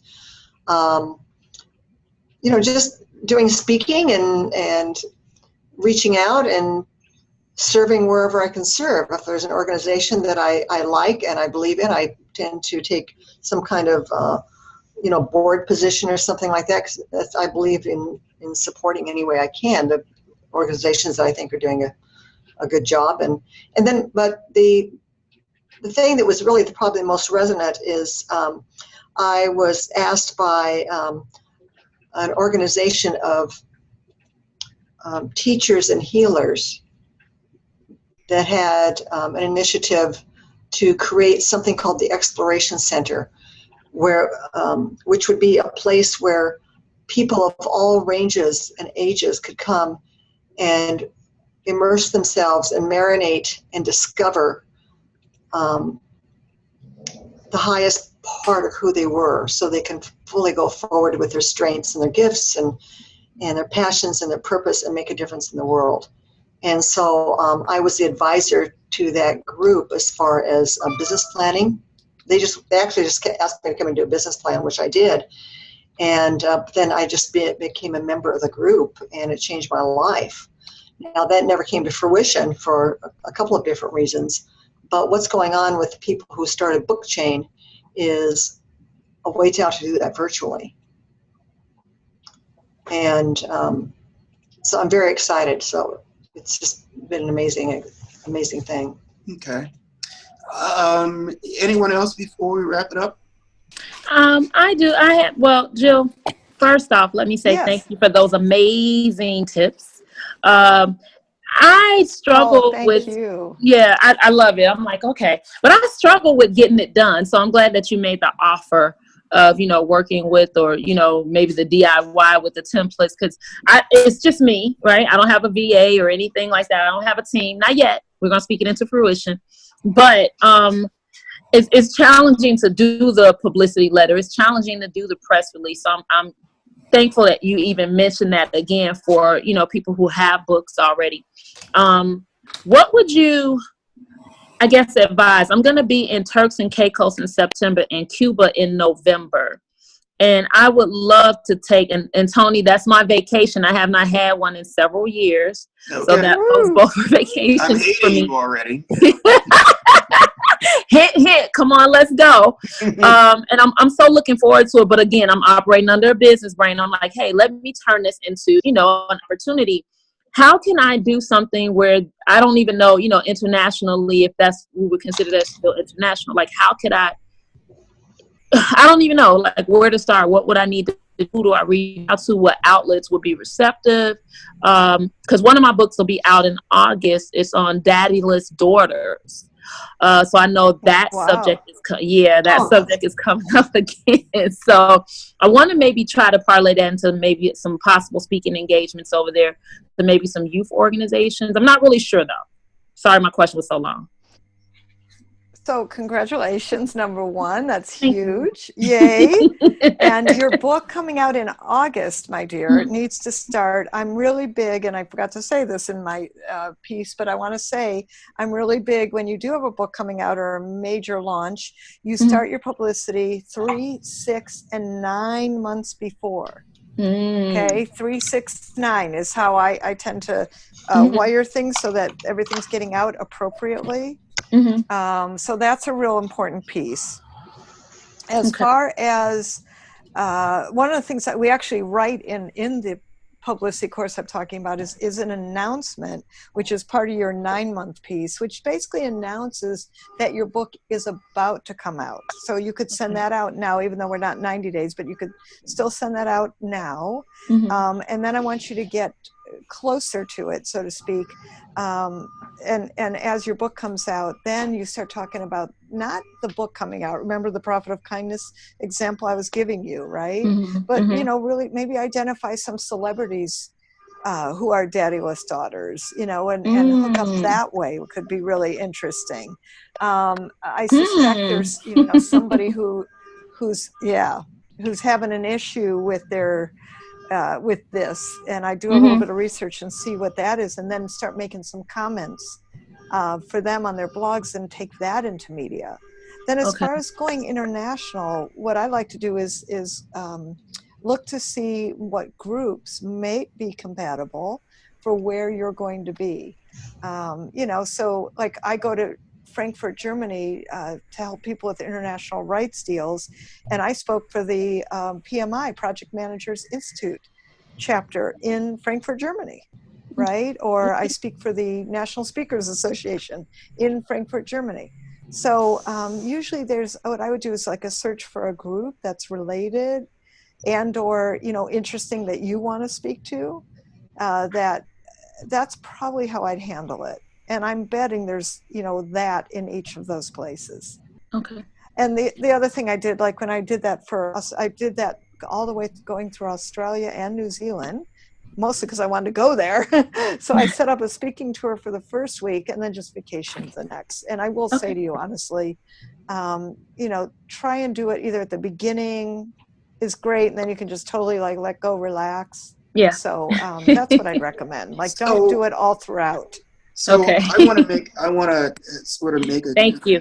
Just doing speaking and reaching out and serving wherever I can serve. If there's an organization that I like and I believe in, I tend to take some kind of board position or something like that, because I believe in supporting any way I can the organizations that I think are doing a good job. But the thing that was really probably the most resonant is I was asked by an organization of teachers and healers that had an initiative to create something called the Exploration Center, which would be a place where people of all ranges and ages could come and immerse themselves and marinate and discover the highest part of who they were, so they can fully go forward with their strengths and their gifts and their passions and their purpose and make a difference in the world. And so I was the advisor to that group as far as business planning. They actually just asked me to come and do a business plan, which I did. And then I just became a member of the group, and it changed my life. Now, that never came to fruition for a couple of different reasons. But what's going on with the people who started BookChain is a way to do that virtually. And so I'm very excited. So it's just been an amazing thing. Okay. Anyone else before we wrap it up? I do. Well, Jill, first off, let me say Yes. thank you for those amazing tips. I struggle thank with, you. yeah, I love it. I'm like, okay, but I struggle with getting it done. So I'm glad that you made the offer of, working with, or, maybe the DIY with the templates, because it's just me, right? I don't have a VA or anything like that. I don't have a team, not yet. We're going to speak it into fruition. But it's challenging to do the publicity letter. It's challenging to do the press release. So I'm thankful that you even mentioned that again for, people who have books already. What would you, I guess, advise? I'm going to be in Turks and Caicos in September and Cuba in November. And I would love to take, and Tony, that's my vacation. I have not had one in several years. Okay. So that those both are I'm vacations for hating me. you already. hit, come on, let's go. And I'm so looking forward to it. But again, I'm operating under a business brain. I'm like, hey, let me turn this into, an opportunity. How can I do something where I don't even know, internationally, if we would consider that still international? Like, how could I don't even know, like, where to start. What would I need to do? Who do I reach out to? What outlets would be receptive? Because one of my books will be out in August. It's on daddyless daughters. So I know that subject is coming up again. So I want to maybe try to parlay that into maybe some possible speaking engagements over there to maybe some youth organizations. I'm not really sure though. Sorry, my question was so long. So congratulations, number one. That's huge. Yay. And your book coming out in August, my dear, it needs to start. I'm really big, and I forgot to say this in my piece, but I want to say I'm really big when you do have a book coming out or a major launch, you start your publicity 3, 6, and 9 months before. Okay, 3, 6, 9 is how I tend to wire things so that everything's getting out appropriately. So that's a real important piece. As far as one of the things that we actually write in the publicity course I'm talking about is an announcement, which is part of your 9-month piece, which basically announces that your book is about to come out. So you could send that out now, even though we're not 90 days, but you could still send that out now. And then I want you to get closer to it, so to speak. And as your book comes out, then you start talking about not the book coming out. Remember the Prophet of Kindness example I was giving you, right? But, really maybe identify some celebrities who are daddyless daughters, and hook up that way. It could be really interesting. I suspect there's, somebody who's having an issue with their with this, and I do a little bit of research and see what that is, and then start making some comments for them on their blogs and take that into media. Then as far as going international, what I like to do is look to see what groups may be compatible for where you're going to be. So like I go to Frankfurt, Germany to help people with international rights deals. And I spoke for the PMI, Project Managers Institute chapter in Frankfurt, Germany, right? Or I speak for the National Speakers Association in Frankfurt, Germany. So usually what I would do is like a search for a group that's related and or, interesting that you want to speak to. That's probably how I'd handle it. And I'm betting there's, that in each of those places. Okay. And the other thing I did, like when I did that for us, I did that all the way going through Australia and New Zealand, mostly because I wanted to go there. So I set up a speaking tour for the first week and then just vacation the next. And I will say to you, honestly, try and do it either at the beginning is great. And then you can just totally like let go, relax. Yeah. So that's what I'd recommend. Like don't do it all throughout. So I want to sort of make a thank you.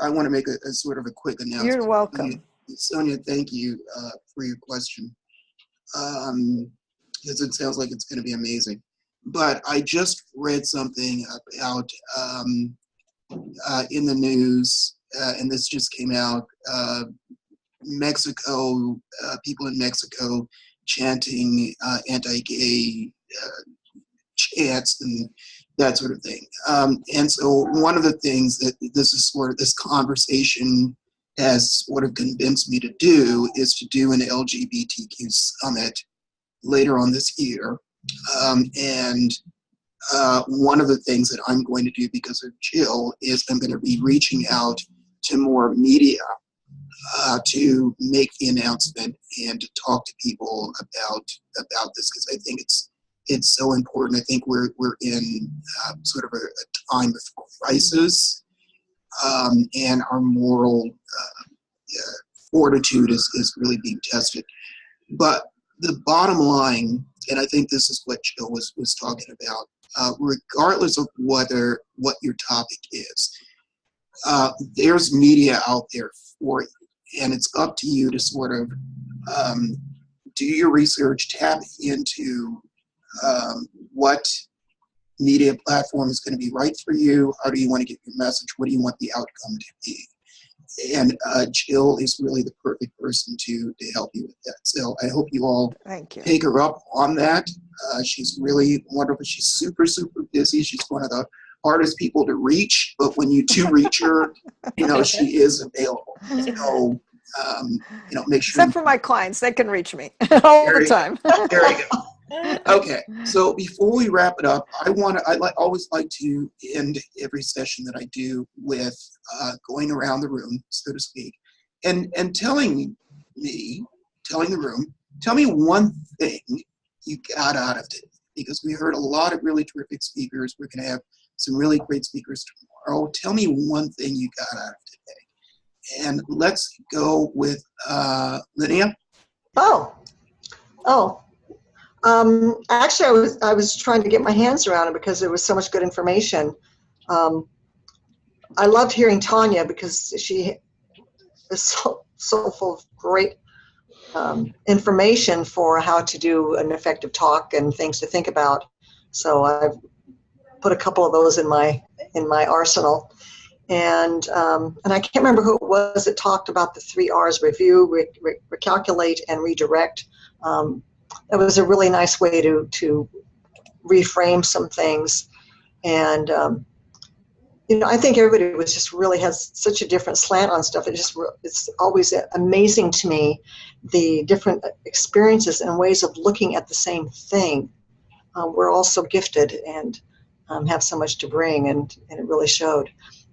I want to make a sort of a quick announcement. You're welcome. Sonia, thank you for your question. Because it sounds like it's going to be amazing. But I just read something about in the news, and this just came out, Mexico, people in Mexico chanting anti-gay chants and that sort of thing. And so one of the things that this conversation has sort of convinced me to do is to do an LGBTQ summit later on this year. And one of the things that I'm going to do because of Jill is I'm going to be reaching out to more media to make the announcement and to talk to people about this, because I think it's so important. I think we're in sort of a time of crisis, and our moral fortitude is really being tested. But the bottom line, and I think this is what Jill was talking about, regardless of what your topic is, there's media out there for you, and it's up to you to sort of do your research, tap into what media platform is going to be right for you. How do you want to get your message? What do you want the outcome to be? And Jill is really the perfect person to help you with that. So I hope you all Thank you. take her up on that. She's really wonderful. She's super, super busy. She's one of the hardest people to reach, but when you do reach her, she is available. So, make sure. Except for my clients, they can reach me all the time. There you go. Okay, so before we wrap it up, I always like to end every session that I do with going around the room, so to speak, and telling the room, tell me one thing you got out of it, because we heard a lot of really terrific speakers. We're going to have some really great speakers tomorrow. Tell me one thing you got out of today, and let's go with Linnea. Actually, I was trying to get my hands around it because there was so much good information. I loved hearing Tanya because she is so full of great information for how to do an effective talk and things to think about. So I've put a couple of those in my arsenal. And I can't remember who it was that talked about the 3 R's: review, recalculate, and redirect. That was a really nice way to reframe some things. And, I think everybody has such a different slant on stuff. It's always amazing to me, the different experiences and ways of looking at the same thing. We're all so gifted and have so much to bring, and it really showed.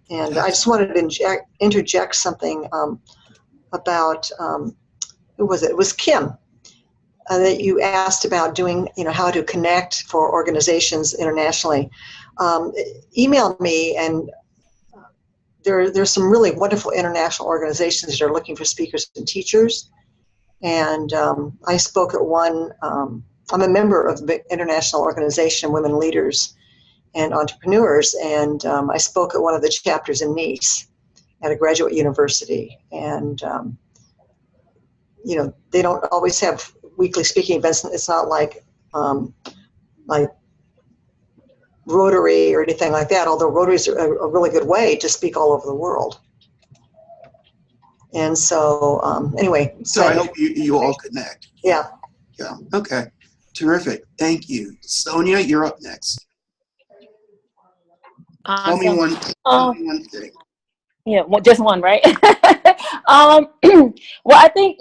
And I just wanted to interject something about, who was it? It was Kim. That you asked about doing, how to connect for organizations internationally. Email me, and there's some really wonderful international organizations that are looking for speakers and teachers. And I spoke at one, I'm a member of the international organization, Women Leaders and Entrepreneurs, and I spoke at one of the chapters in Nice at a graduate university. And, they don't always have weekly speaking events. It's not like Rotary or anything like that, although Rotary is a really good way to speak all over the world. And so, anyway. So I hope you all connect. Yeah. Yeah. Okay. Terrific. Thank you. Sonia, you're up next. Tell me one thing. Yeah, just one, right? Well, I think,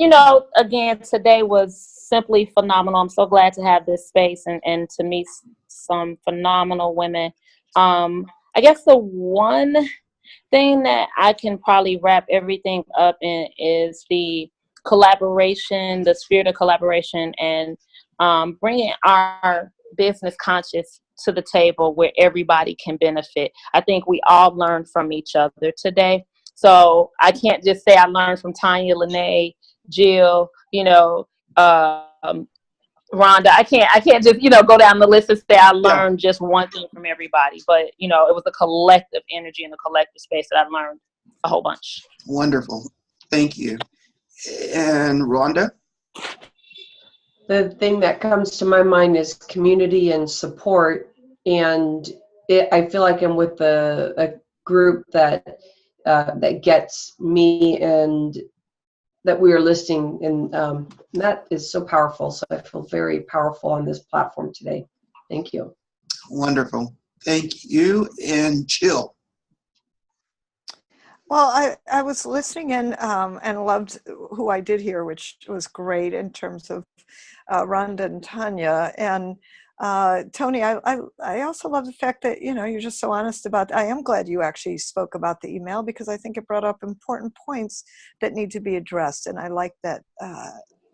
again, today was simply phenomenal. I'm so glad to have this space and to meet some phenomenal women. I guess the one thing that I can probably wrap everything up in is the collaboration, the spirit of collaboration, and bringing our business conscious to the table where everybody can benefit. I think we all learned from each other today. So I can't just say I learned from Tanya, Lene, Jill, Rhonda. I can't just, go down the list and say I learned just one thing from everybody. But, it was a collective energy and a collective space that I learned a whole bunch. Wonderful. Thank you. And Rhonda? The thing that comes to my mind is community and support. And I feel like I'm with a group that gets me and that we are listening. And that is so powerful. So I feel very powerful on this platform today. Thank you. Wonderful. Thank you. And Jill? Well, I was listening in and loved who I did hear, which was great in terms of Rhonda and Tanya. And Tony, I also love the fact that, you're just so honest about, I am glad you actually spoke about the email because I think it brought up important points that need to be addressed. And I like that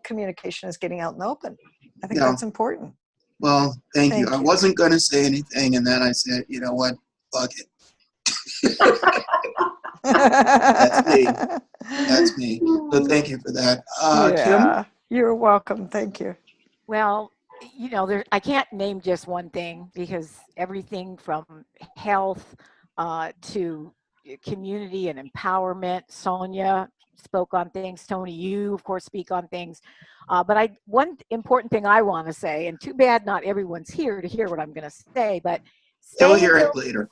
communication is getting out in the open. I think that's important. Well, thank you. I wasn't going to say anything. And then I said, you know what? Fuck it. That's me. So thank you for that. Kim? You're welcome. Thank you. Well, I can't name just one thing because everything from health to community and empowerment. Sonia spoke on things. Tony, you of course speak on things. But one important thing I want to say, and too bad not everyone's here to hear what I'm going to say, but You'll stay hear it until, later.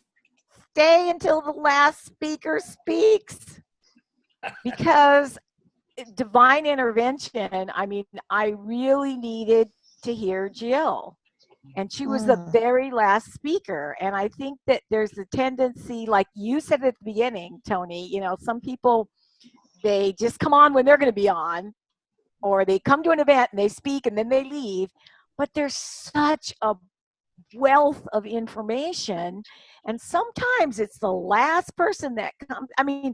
stay until the last speaker speaks, because divine intervention, I mean, I really needed to hear Jill. And she was the very last speaker. And I think that there's a tendency, like you said at the beginning, Tony, you know, some people, they just come on when they're going to be on, or they come to an event and they speak and then they leave. But there's such a wealth of information. And sometimes it's the last person that comes. I mean,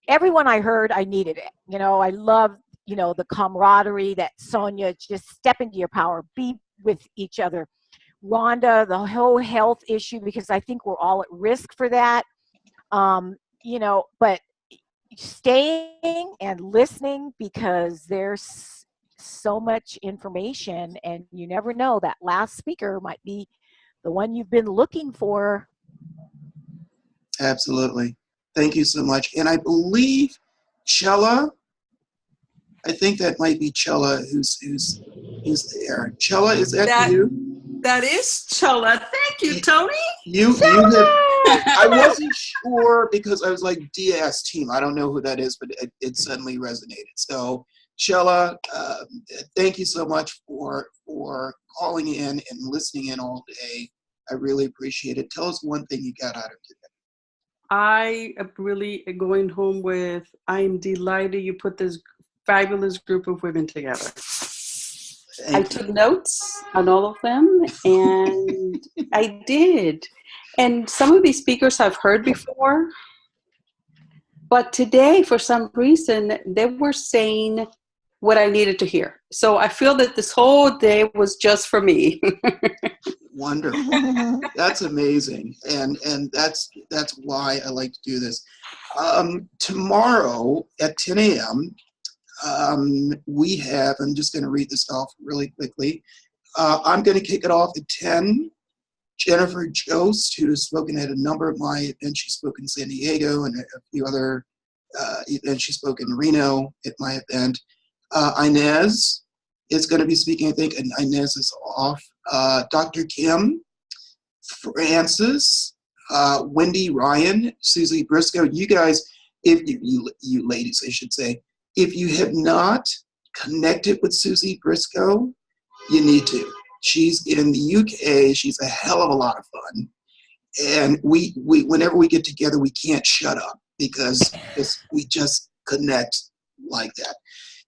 everyone I heard, I needed it. You know, I love, you know, the camaraderie that Sonia, just step into your power, be with each other. Rhonda, the whole health issue, because I think we're all at risk for that. You know, but staying and listening, because there's so much information and you never know, that last speaker might be the one you've been looking for. Absolutely. Thank you so much. And I believe Chella, I think that might be Chella who's there. Chella, is that you? That is Chola. Thank you, Tony. You had, I wasn't sure because I was like, DS team. I don't know who that is, but it suddenly resonated. So Chella, thank you so much for calling in and listening in all day. I really appreciate it. Tell us one thing you got out of today. I am really going home with, I'm delighted you put this fabulous group of women together. I took notes on all of them, and I did. And some of these speakers I've heard before, but today, for some reason, they were saying what I needed to hear. So I feel that this whole day was just for me. Wonderful. That's amazing. And that's why I like to do this. Tomorrow at 10 a.m., we have, I'm just going to read this off really quickly. I'm going to kick it off at 10. Jennifer Jost, who has spoken at a number of my events, she spoke in San Diego and a few other events. She spoke in Reno at my event. Inez is going to be speaking, I think, and Inez is off. Dr. Kim, Francis, Wendy Ryan, Susie Briscoe. You guys, if you ladies, I should say, if you have not connected with Susie Briscoe, you need to. She's in the UK. She's a hell of a lot of fun. And we whenever we get together, we can't shut up because we just connect like that.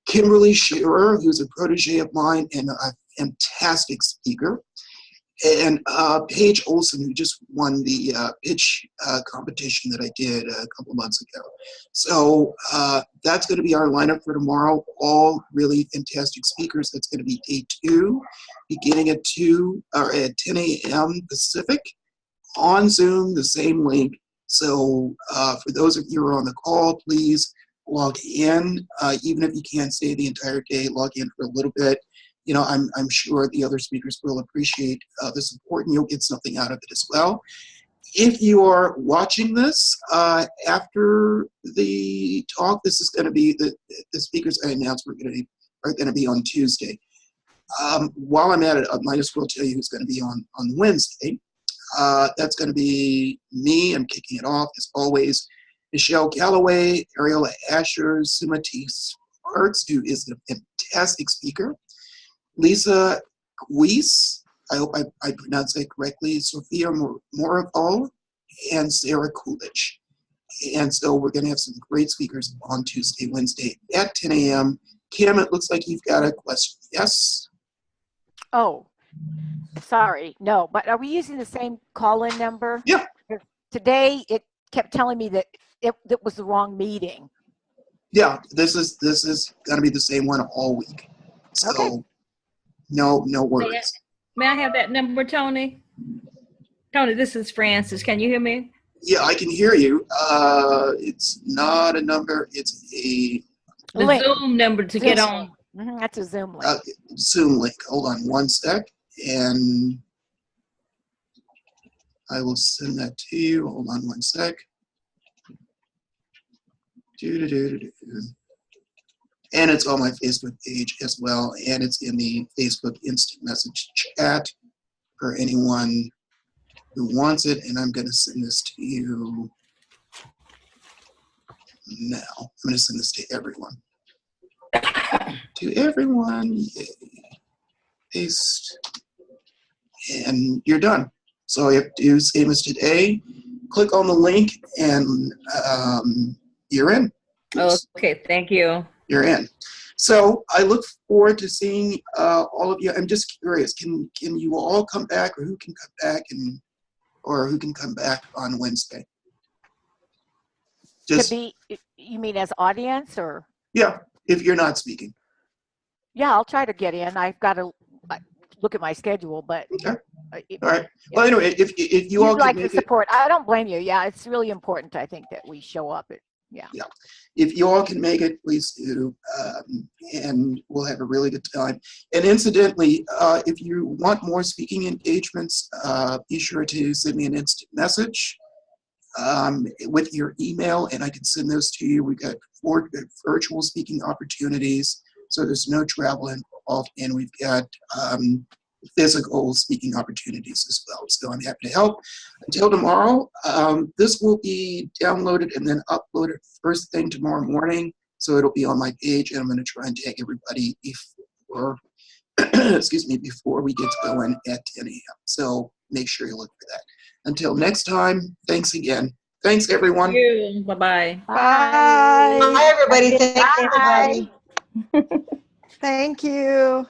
Kimberly Shearer, who's a protege of mine and a fantastic speaker. And Paige Olson, who just won the pitch competition that I did a couple months ago. So that's going to be our lineup for tomorrow. All really fantastic speakers. That's going to be day 2, beginning at 10 a.m. Pacific on Zoom, the same link. So for those of you who are on the call, please log in. Even if you can't stay the entire day, log in for a little bit. You know, I'm sure the other speakers will appreciate the support and you'll get something out of it as well. If you are watching this after the talk, this is going to be the speakers I announced are going to be on Tuesday. While I'm at it, I might as well tell you who's going to be on Wednesday. That's going to be me. I'm kicking it off as always. Michelle Galloway, Ariella Asher, Sumati Sparks, who is a fantastic speaker. Lisa Guis, I hope I pronounced that correctly, Sophia Moraval, and Sarah Coolidge. And so we're going to have some great speakers on Tuesday, Wednesday at 10 a.m. Kim, it looks like you've got a question. Yes? Oh, sorry. No, but are we using the same call-in number? Yeah. Today, it kept telling me that it was the wrong meeting. Yeah, this is going to be the same one all week. So. Okay. No worries. May I have that number, Tony? Tony, this is Francis. Can you hear me? Yeah, I can hear you. It's not a number. It's the link. Zoom number to get on. Mm-hmm, that's a Zoom link. Zoom link. Hold on one sec, and I will send that to you. Hold on one sec. And it's on my Facebook page as well, and it's in the Facebook instant message chat for anyone who wants it, and I'm going to send this to you now. I'm going to send this to everyone. To everyone. Yay. Paste. And you're done. So all you have to do, same as today, click on the link, and you're in. Okay, thank you. You're in. So I look forward to seeing all of you. I'm just curious, can you all come back, or who can come back, or who can come back on Wednesday? Just, you mean as audience or? yeah, if you're not speaking. Yeah, I'll try to get in. I've got to look at my schedule, but. Okay. All right. Well, anyway, if you all You'd like can the make it, support. I don't blame you. Yeah, it's really important, I think, that we show up. Yeah. if you all can make it, please do, and we'll have a really good time. And incidentally, if you want more speaking engagements, be sure to send me an instant message with your email, and I can send those to you. We've got 4 virtual speaking opportunities, so there's no travel involved, and we've got physical speaking opportunities as well. So I'm happy to help. Until tomorrow, this will be downloaded and then uploaded first thing tomorrow morning. So it'll be on my page, and I'm going to try and tag everybody before, excuse me, before we get going at 10 a.m. So make sure you look for that. Until next time, thanks again. Thanks, everyone. Thank you. Bye-bye. Bye. Hi, everybody. Thank you, everybody. Thank you.